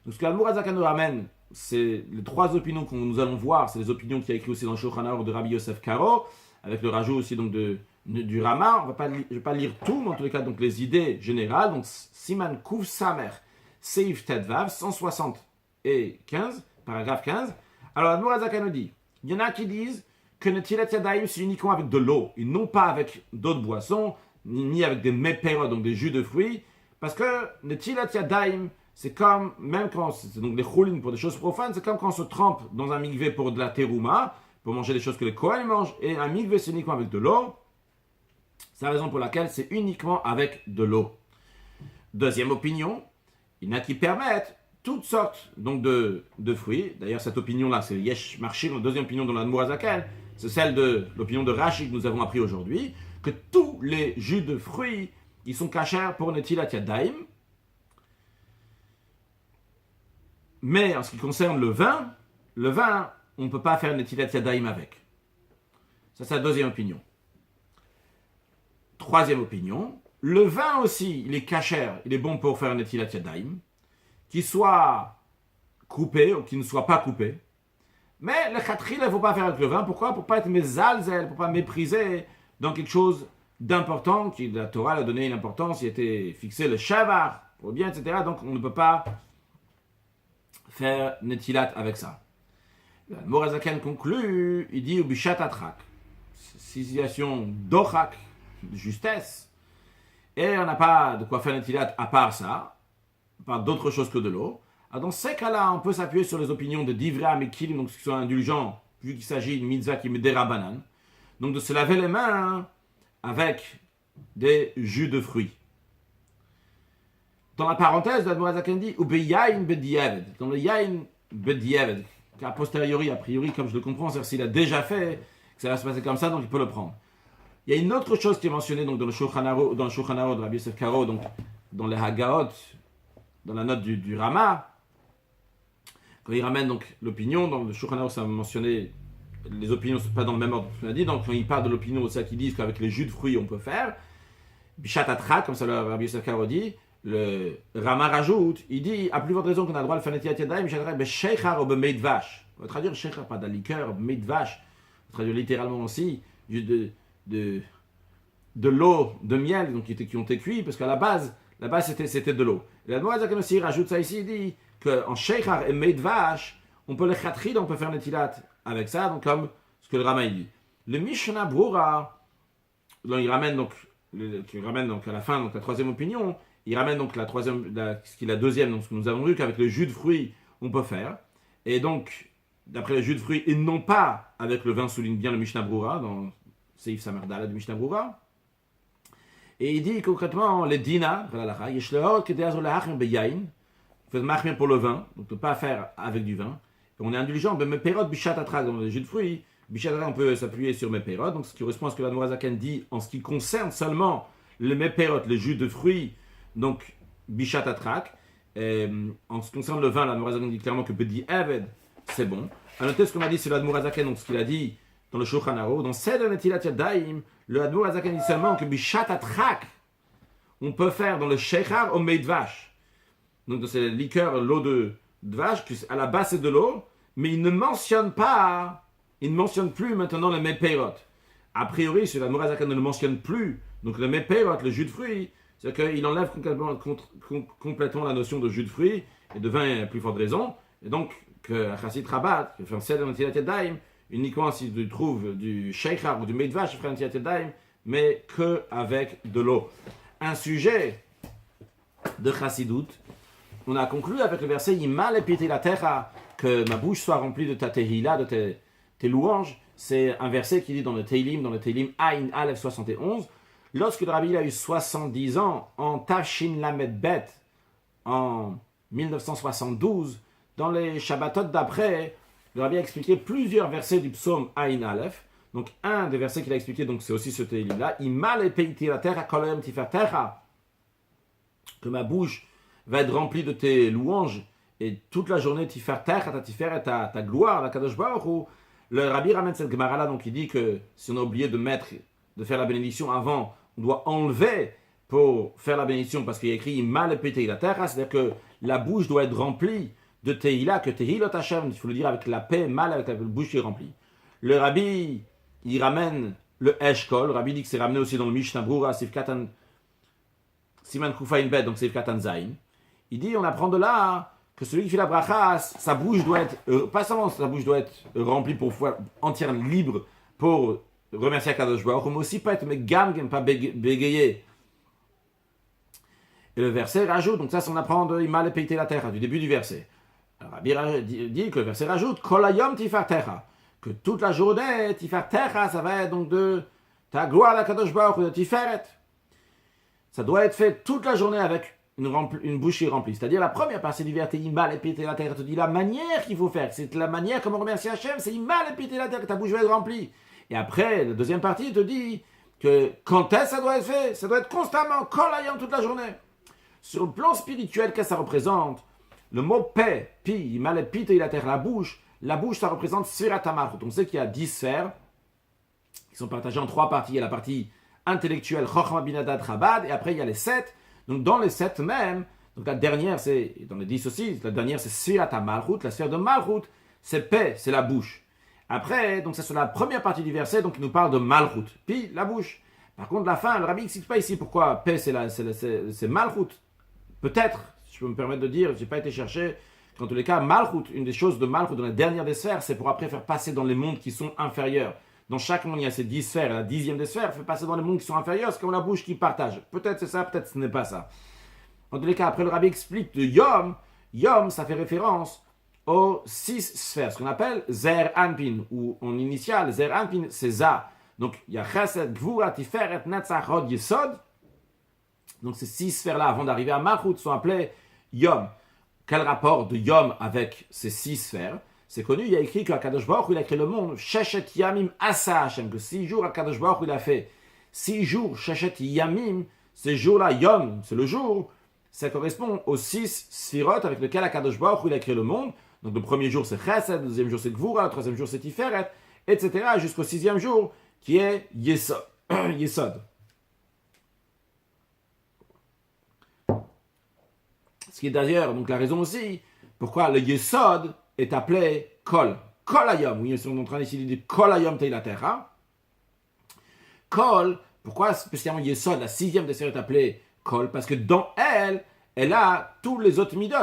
Donc ce que la Dmor HaZaken nous ramène, c'est les 3 opinions que nous allons voir, c'est les opinions qu'il y a écrites aussi dans le Shulchan Aruch de Rabbi Yosef Karo, avec le rajout aussi donc du Rama. Je ne vais pas lire tout, mais en tous les cas, donc les idées générales. Donc, Siman Kuf Samer, Seif Tedvav, 175, paragraphe 15. Alors, Admor HaZaken nous dit, il y en a qui disent que Netilat Yadayim, c'est uniquement avec de l'eau, et non pas avec d'autres boissons, ni avec des mepérot, donc des jus de fruits, parce que Netilat Yadayim, c'est comme, même quand, c'est donc des choulines pour des choses profanes, c'est comme quand on se trempe dans un mikvé pour de la terouma, pour manger des choses que les Kohen mangent, et un mikvé, c'est uniquement avec de l'eau. C'est la raison pour laquelle c'est uniquement avec de l'eau. Deuxième opinion, il y en a qui permettent toutes sortes donc, de fruits. D'ailleurs, cette opinion-là, c'est Yesh Marchir, la deuxième opinion dans l'Admour Hazaken, c'est celle de l'opinion de Rashi que nous avons appris aujourd'hui, que tous les jus de fruits, ils sont cachers pour Netilat Yadayim. Mais en ce qui concerne le vin, on ne peut pas faire Netilat Yadayim avec. Ça, c'est la deuxième opinion. Troisième opinion, le vin aussi, il est cacher, il est bon pour faire Netilat Yadayim, qu'il soit coupé ou qu'il ne soit pas coupé. Mais le khatril, il ne faut pas faire avec le vin. Pourquoi? Pour ne pas être mezalzel, pour ne pas mépriser dans quelque chose d'important, qui la Torah a donné une importance, il était fixé le shavar, pour le bien, etc. Donc on ne peut pas faire netilat avec ça. Le Morazaken conclut, il dit ubishat atrak, situation d'ochak, de justesse, et on n'a pas de quoi faire netilat à part ça, pas d'autre chose que de l'eau. Alors dans ces cas-là, on peut s'appuyer sur les opinions de Divrei Amekilim, donc ceux qui sont indulgents, vu qu'il s'agit d'une mitzvah qui me dérabanan. Donc de se laver les mains avec des jus de fruits. Dans la parenthèse, l'Admor Hazaken dit Ube yain bedieved. Dans le yain bedieved, a posteriori, a priori, comme je le comprends, c'est-à-dire s'il a déjà fait, que ça va se passer comme ça, donc il peut le prendre. Il y a une autre chose qui est mentionnée donc, dans le Shulchan Aruch de Rabbi Yosef Karo, donc dans les Hagaot, dans la note du Rama, quand il ramène donc l'opinion, dans le Shulchan Aruch, ça a mentionné les opinions, pas dans le même ordre qu'on a dit, donc quand il parle de l'opinion de ça qui disent qu'avec les jus de fruits on peut faire, Bishat Atrak, comme ça le Rabbi Yosef Karo dit, le Rama rajoute, il dit, à plus forte raison qu'on a le droit de faire Netilat Yadayim, Bishat Atrak, Besheichar ou Bemeidvash. On va traduire Sheichar, pas de la liqueur, Bemeidvash, on va traduire littéralement aussi de l'eau de miel donc, qui ont été cuits, parce qu'à la base c'était de l'eau. Et la Moazaken aussi rajoute ça ici, il dit qu'en Sheichar et Meidvash, on peut le khatrid, on peut faire Netilat avec ça, donc comme ce que le Rama dit. Le Mishnah Brura, il ramène donc à la fin donc la troisième opinion, il ramène donc ce qui est la deuxième, donc ce que nous avons vu qu'avec le jus de fruits on peut faire, et donc d'après le jus de fruits et non pas avec le vin, souligne bien le Mishnah Brura dans Seif Samardala du Mishnah Brura. Et il dit concrètement les dina, il faut marquer pour le vin, donc ne pas faire avec du vin. Et on est indulgent, mais mes pérodes, bichat atrak, dans les jus de fruits, bichat atrak, on peut s'appuyer sur mes pérodes, donc ce qui correspond à ce que l'Admor Hazaken dit en ce qui concerne seulement les mépérodes, les jus de fruits, donc bichat atrak. En ce qui concerne le vin, l'Admor Hazaken dit clairement que bedi eved, c'est bon. À noter ce qu'on a dit sur l'Admor Hazaken, donc ce qu'il a dit dans le Shulchan Aruch, dans Seder Netilat Yadayim, le Admor Hazaken dit seulement que bichat atrak, on peut faire dans le sheichar au meidvash. Donc c'est la liqueur, l'eau de vache, à la base c'est de l'eau, mais il ne mentionne plus maintenant le mepeirot. A priori, si l'Admor Hazaken ne le mentionne plus, donc le mepeirot, le jus de fruits, c'est qu'il enlève complètement la notion de jus de fruits, et de vin à plus forte raison, et donc que Chassid Rabat, qui fait un seder Netilat Yadayim, uniquement s'il trouve du sheichar ou du meidvash, il ferait Netilat Yadayim, mais qu'avec de l'eau. Un sujet de Chassidut, on a conclu avec le verset Yimal epiti la terra, que ma bouche soit remplie de ta tehila, de tes louanges. C'est un verset qui dit dans le Teilim Aïn Aleph 71, lorsque le Rabbi a eu 70 ans, en Tafshin Lamed Bet, en 1972, dans les Shabbatot d'après, le Rabbi a expliqué plusieurs versets du psaume Aïn Aleph. Donc un des versets qu'il a expliqué, donc c'est aussi ce Teilim-là, Yimal epiti la terra kolem tifer terra, que ma bouche va être rempli de tes louanges, et toute la journée, ta gloire, la Kadosh Baruch Hu. Le Rabbi ramène cette Gemara là, donc il dit que si on a oublié de faire la bénédiction avant, on doit enlever pour faire la bénédiction, parce qu'il y a écrit Mal pété la terre, c'est-à-dire que la bouche doit être remplie de Tehila, que Tehilot Hashem, il faut le dire avec la paix, mal avec la bouche qui est remplie. Le Rabbi, il ramène le Eshkol, le Rabbi dit que c'est ramené aussi dans le Mishnah Brura, Sif Katan, Siman Kufayin Bet, donc Sif Katan Zayin. Il dit, on apprend de là que celui qui fait la bracha, sa bouche doit être, pas seulement sa bouche doit être remplie pour pouvoir entièrement libre pour remercier Akadosh Baruch Hu, mais aussi pas être megam, pas bégayer. Et le verset rajoute, donc ça c'est on apprend de Imal epiti la terra, du début du verset. Rabbi dit que le verset rajoute, Kol hayom tifar terra, que toute la journée, tifar terra, ça va être donc de ta gloire à Akadosh Baruch Hu, de tiferet. Ça doit être fait toute la journée avec une bouchée remplie. C'est-à-dire la première partie du verset, Imal et péter la terre, te dit la manière qu'il faut faire. C'est la manière comment remercier Hachem, c'est Imal et péter la terre, que ta bouche va être remplie. Et après, la deuxième partie te dit que quand est-ce que ça doit être fait? Ça doit être constamment, kolayam toute la journée. Sur le plan spirituel, qu'est-ce que ça représente? Le mot paix, pi, Imal et péter la terre, la bouche, ça représente Sfirat HaMalchut. On sait qu'il y a 10 sphères qui sont partagées en 3 parties. Il y a la partie intellectuelle, Chochma Binadat Chabad, et après il y a les 7. Donc dans les 7 même, donc la dernière c'est, dans les 10 aussi, la dernière c'est Sfirat HaMalchut, la sphère de Malchut, c'est paix, c'est la bouche. Après, donc c'est sur la première partie du verset, donc il nous parle de Malchut, puis la bouche. Par contre, la fin, le rabbi n'explique pas ici pourquoi paix c'est Malchut. Peut-être, si je peux me permettre de dire, je n'ai pas été chercher, qu'en tous les cas, Malchut, une des choses de Malchut dans la dernière des sphères, c'est pour après faire passer dans les mondes qui sont inférieurs. Dans chaque monde, il y a ces 10 sphères, la 10e des sphères fait passer dans les mondes qui sont inférieurs, c'est comme la bouche qui partage. Peut-être c'est ça, peut-être ce n'est pas ça. En tous les cas, après le rabbi explique de Yom, Yom, ça fait référence aux 6 sphères, ce qu'on appelle Zer Anpin, ou en initial, Zer Anpin, c'est Za. Donc, il y a Chesed, Gvura, Tiferet, Netzach, Hod, Yesod. Donc, ces 6 sphères-là, avant d'arriver à Malchut, sont appelées Yom. Quel rapport de Yom avec ces 6 sphères? C'est connu, il y a écrit qu'Akadosh Baruch Hu, il a créé le monde, Sheshet Yamim Asa Hashem, que 6 jours Akadosh Baruch Hu, il a fait. 6 jours, Sheshet Yamim, ces jours-là, Yom, c'est le jour, ça correspond aux 6 sphirot avec lesquels Akadosh Baruch Hu, il a créé le monde. Donc le premier jour c'est Chesed, le deuxième jour c'est Gvura, le troisième jour c'est Tiferet, etc. jusqu'au 6e jour qui est Yesod. Yesod. Ce qui est d'ailleurs donc la raison aussi pourquoi le Yesod est appelé Kol. Kol Hayom. Oui, on est en train d'essayer de dire Kol Hayom Tei la terre. Kol, pourquoi spécialement Yesod, la 6e des sphères est appelée Kol? Parce que dans elle, elle a tous les autres midot.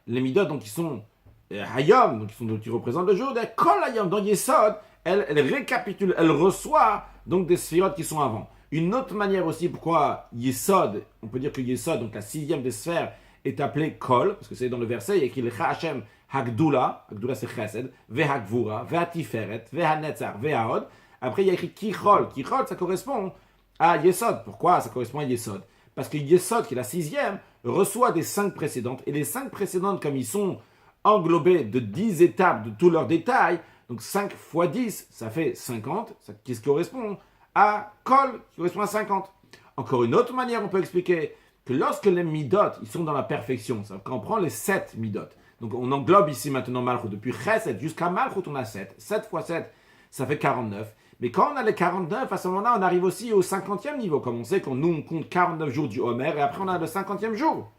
Les midot donc qui sont Hayom, donc qui représentent le jour, des Kol Hayom, dans Yesod, elle récapitule, elle reçoit donc des sphirot qui sont avant. Une autre manière aussi pourquoi Yesod, on peut dire que Yesod, donc la 6e des sphères, est appelée Kol, parce que c'est dans le verset, il y a écrit le Hashem Hagdula, Hagdula c'est Chesed, Vehagvura, Vehatiferet, Vehanetzar, Vehahod. Après il y a écrit Kichol, Kichol ça correspond à Yesod. Pourquoi ça correspond à Yesod? Parce que Yesod, qui est la 6e, reçoit des 5 précédentes, et les 5 précédentes, comme ils sont englobés de 10 étapes de tous leurs détails, donc 5 fois 10, ça fait 50, qui correspond à Kol, qui correspond à 50. Encore une autre manière, on peut expliquer que lorsque les midot, ils sont dans la perfection, ça, quand on prend les 7 midot, donc on englobe ici maintenant Malchut, depuis Chesed jusqu'à Malchut, on a 7. 7 fois 7, ça fait 49. Mais quand on a les 49, à ce moment-là, on arrive aussi au 50e niveau, comme on sait qu'on nous on compte 49 jours du Homer, et après on a le 50e jour.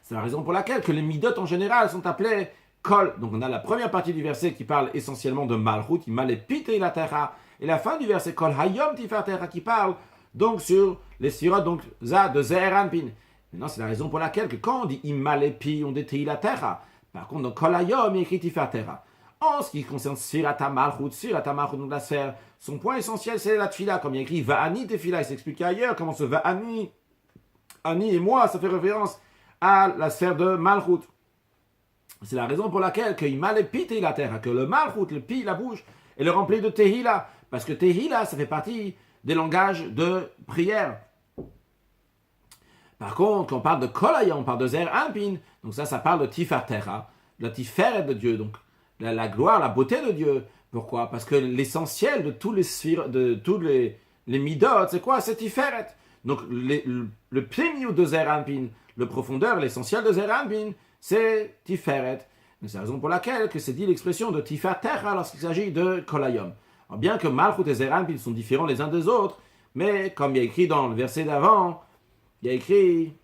C'est la raison pour laquelle que les midot en général sont appelés Kol. Donc on a la première partie du verset qui parle essentiellement de Malchut, Imal et Pitei la terra, et la fin du verset Kol Hayom Tiferet terra qui parle donc sur les sphirot, donc Za de Zer Anpin. Maintenant c'est la raison pour laquelle que quand on dit Imal et Pi, on dit Tei la terra. Par contre dans Kol Hayom il écrit Tiferet terra. En ce qui concerne Sfirat HaMalchut, donc la sphère, son point essentiel c'est la tfila, comme il y a écrit Va'ani tefila, il s'explique ailleurs comment ce Va'ani, Ani et moi, ça fait référence à la sphère de Malchut. C'est la raison pour laquelle que Imal et Pi Tei la terre, que le Malchut, le Pi, la bouche, est le rempli de Tehila, parce que Tehila, ça fait partie des langages de prière. Par contre, quand on parle de Kolaya, on parle de Zer Anpin, donc ça parle de Tifartera, la Tiferet de Dieu, donc la gloire, la beauté de Dieu. Pourquoi? Parce que l'essentiel de tous les sphires, de tous les midot, c'est quoi? C'est Tiferet. Donc le plémiou de Zer Anpin, le profondeur, l'essentiel de Zer Anpin, c'est Tiferet. C'est la raison pour laquelle que c'est dit l'expression de Tifartera lorsqu'il s'agit de Kolayom. Alors bien que Malchut et Zer Anpin sont différents les uns des autres, mais comme il y a écrit dans le verset d'avant, il y a écrit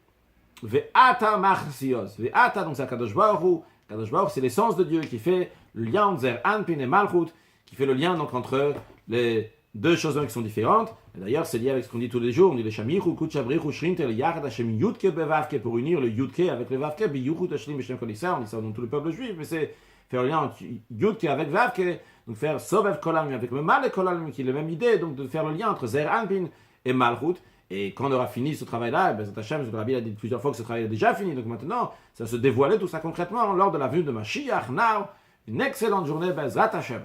Ve'ata Machsios. Ve'ata, donc c'est Kadosh Baruch Hu. Kadosh Baruch Hu, c'est l'essence de Dieu qui fait le lien entre Zer Anpin et Malchut, qui fait le lien donc entre les deux choses qui sont différentes. Et d'ailleurs, c'est lié avec ce qu'on dit tous les jours. On dit le Shamichu, Kutchabrichu, Shrinter, le Yachad Hashem Yudke Bevavke, pour unir le Yudke avec le Vavke, Biyuchut Hashlim Beshem Kolissa. On dit ça dans tout le peuple juif, mais c'est faire le lien entre Yudke avec Vavke, donc faire Sovev Kolam avec le Mal et Kolam, qui est la même idée, donc de faire le lien entre Zer Anpin et Malchut. Et quand on aura fini ce travail-là, ben, Hashem, le Rabbi a dit plusieurs fois que ce travail est déjà fini, donc maintenant, ça va se dévoiler tout ça concrètement lors de la venue de Mashiach. Now, une excellente journée, Bezrat Hashem.